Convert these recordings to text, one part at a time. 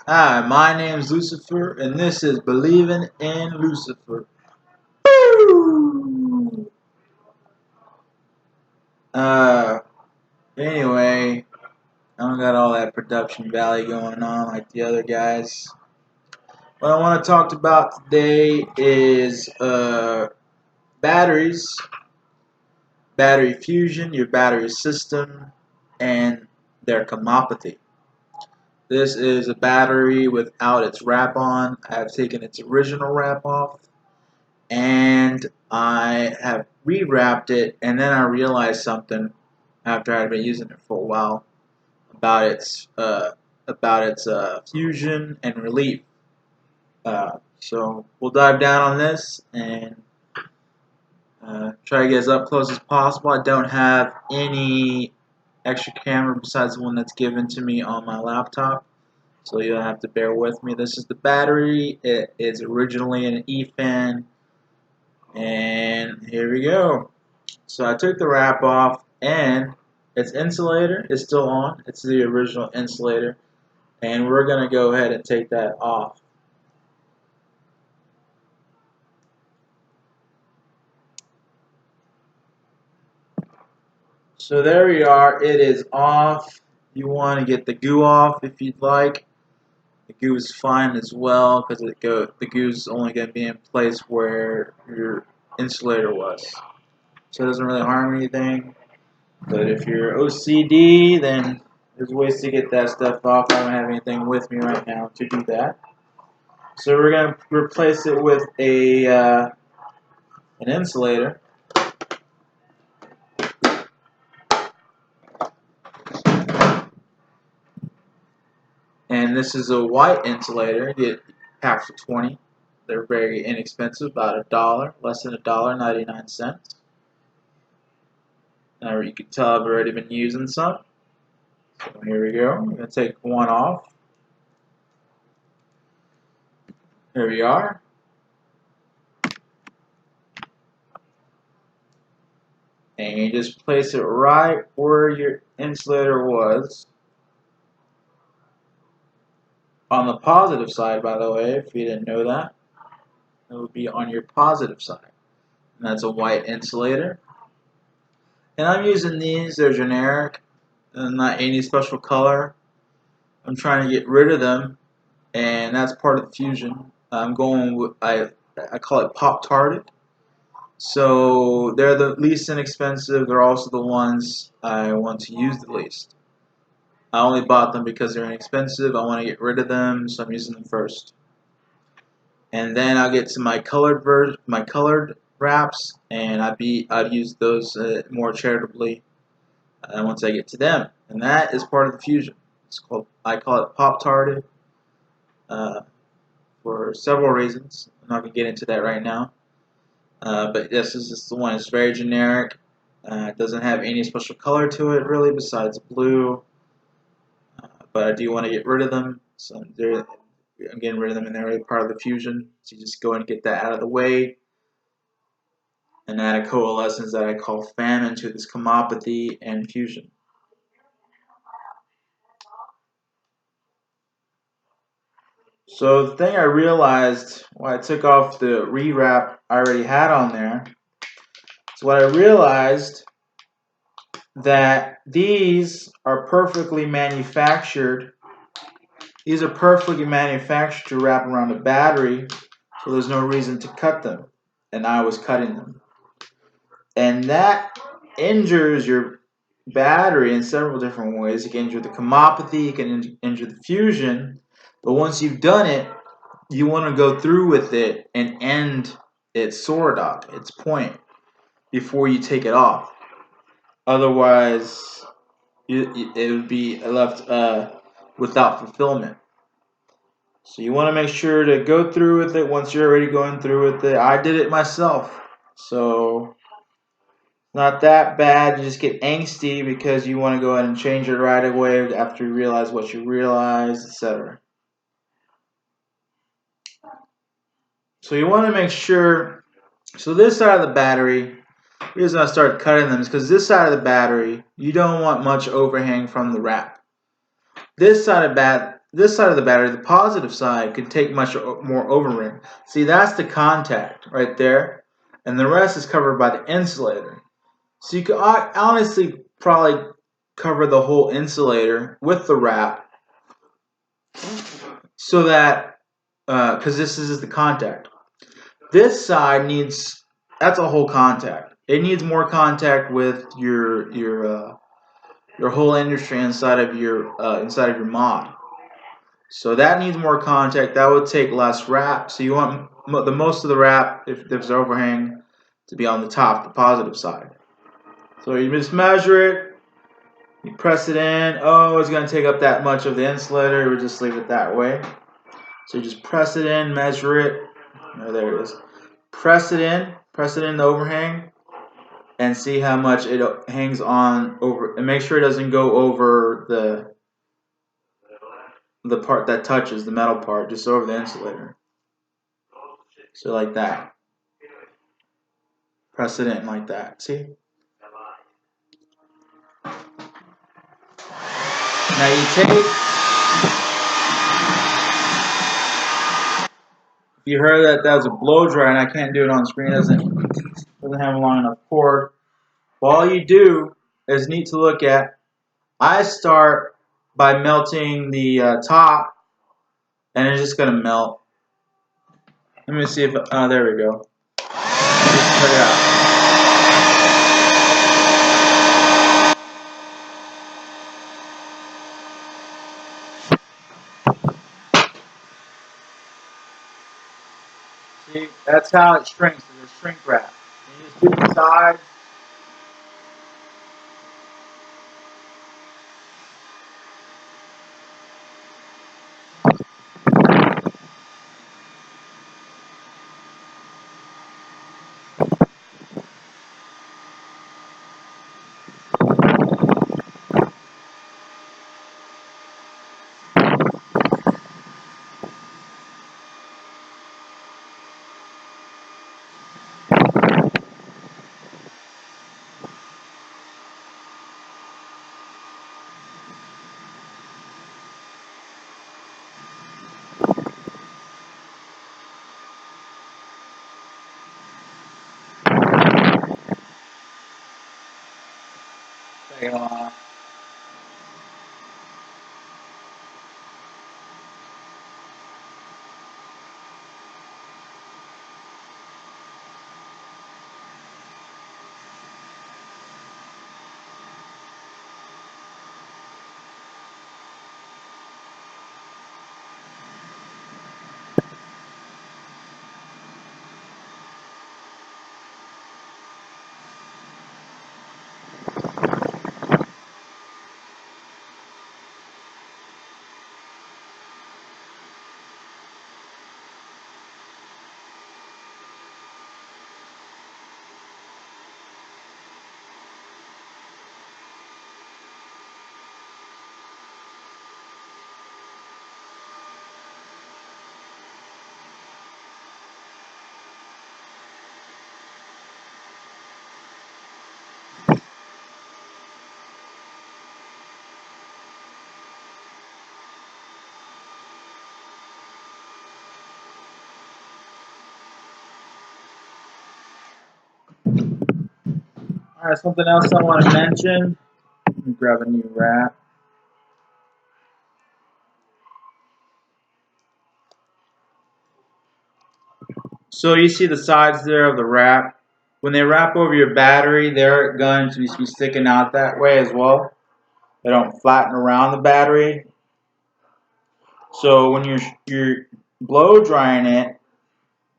Hi, my name's Lucifer, and this is Believing in Lucifer. Woo! Uh, anyway, I don't got all that production value going on like the other guys. What I want to talk about today is batteries, battery fusion, your battery system, and their chemopathy. This is a battery without its wrap on. I've taken its original wrap off, and I have rewrapped it, and then I realized something after I'd been using it for a while about its fusion and relief. So we'll dive down on this and try to get as up close as possible. I don't have any extra camera besides the one that's given to me on my laptop, so you'll have to bear with me. This is the battery. It is originally an EFan, and here we go. So I took the wrap off, and its insulator is still on. It's the original insulator, and we're going to go ahead and take that off. So there we are. It is off. You want to get the goo off if you'd like. The goo is fine as well because the goo is only going to be in place where your insulator was. So it doesn't really harm anything. But if you're OCD, then there's ways to get that stuff off. I don't have anything with me right now to do that. So we're going to replace it with an insulator. And this is a white insulator. You get packs for 20. They're very inexpensive, about $1, less than $1.99. Now you can tell I've already been using some. So here we go. I'm going to take one off. Here we are. And you just place it right where your insulator was. On the positive side, by the way, if you didn't know that, it would be on your positive side. And that's a white insulator. And I'm using these, they're generic, and not any special color. I'm trying to get rid of them, and that's part of the fusion. I'm going with, I call it pop-tarted. So they're the least inexpensive, they're also the ones I want to use the least. I only bought them because they're inexpensive, I want to get rid of them, so I'm using them first. And then I'll get to my colored wraps, and I'd use those more charitably once I get to them. And that is part of the fusion. I call it pop-tarted for several reasons. I'm not gonna get into that right now. But this is just the one. It's very generic. It doesn't have any special color to it really besides blue. But I do want to get rid of them. So I'm getting rid of them, and they're really part of the fusion. So you just go and get that out of the way, and add a coalescence that I call famine to this chemopathy and fusion. So the thing I realized when I took off the rewrap I already had on there, is what I realized that these are perfectly manufactured. These are perfectly manufactured to wrap around a battery, so there's no reason to cut them. And I was cutting them. And that injures your battery in several different ways. It can injure the chemopathy, it can injure the fusion. But once you've done it, you want to go through with it and end its sword up, its point, before you take it off. Otherwise, it would be left without fulfillment. So you want to make sure to go through with it once you're already going through with it. I did it myself. So not that bad. You just get angsty because you want to go ahead and change it right away after you realize what you realize, etc. So you want to make sure. So this side of the battery, the reason I started cutting them is because this side of the battery, you don't want much overhang from the wrap. This side of this side of the battery, the positive side, could take much more overring. See, that's the contact right there, and the rest is covered by the insulator. So you could honestly probably cover the whole insulator with the wrap, so that because this is the contact. This side needs, that's a whole contact. It needs more contact with your whole industry inside of your mod. So that needs more contact. That would take less wrap. So you want the most of the wrap, if there's overhang, to be on the top, the positive side. So you just measure it, you press it in. Oh, it's going to take up that much of the insulator. We just leave it that way. So you just press it in, measure it. Oh, there it is. Press it in the overhang, and see how much it hangs on over, and make sure it doesn't go over the part that touches the metal part, just over the insulator. So like that. Press it in like that. See? Now you take, if you heard that was a blow dryer, and I can't do it on screen, doesn't have a long enough cord. Well, all you do is neat to look at. I start by melting the top, and it's just gonna melt. Let me see if, there we go. Just cut it out. See, that's how it shrinks. It's a shrink wrap. You just do the sides. Alright, something else I want to mention. Let me grab a new wrap. So you see the sides there of the wrap. When they wrap over your battery, they're going to be sticking out that way as well. They don't flatten around the battery. So when you're blow drying it,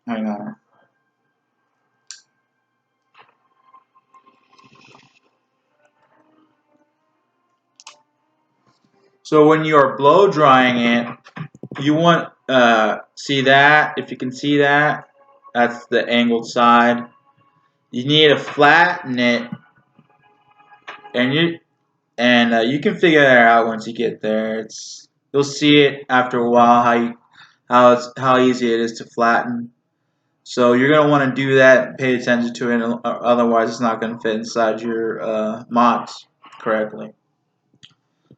hang on. So when you're blow drying it, you want see that, if you can see that, that's the angled side. You need to flatten it, and you can figure that out once you get there. You'll see it after a while how easy it is to flatten. So you're gonna want to do that and pay attention to it, otherwise it's not gonna fit inside your mods correctly.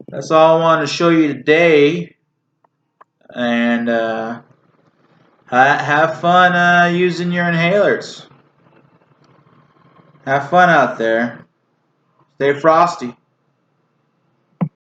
That's all I wanted to show you today. And have fun using your inhalers. Have fun out there. Stay frosty.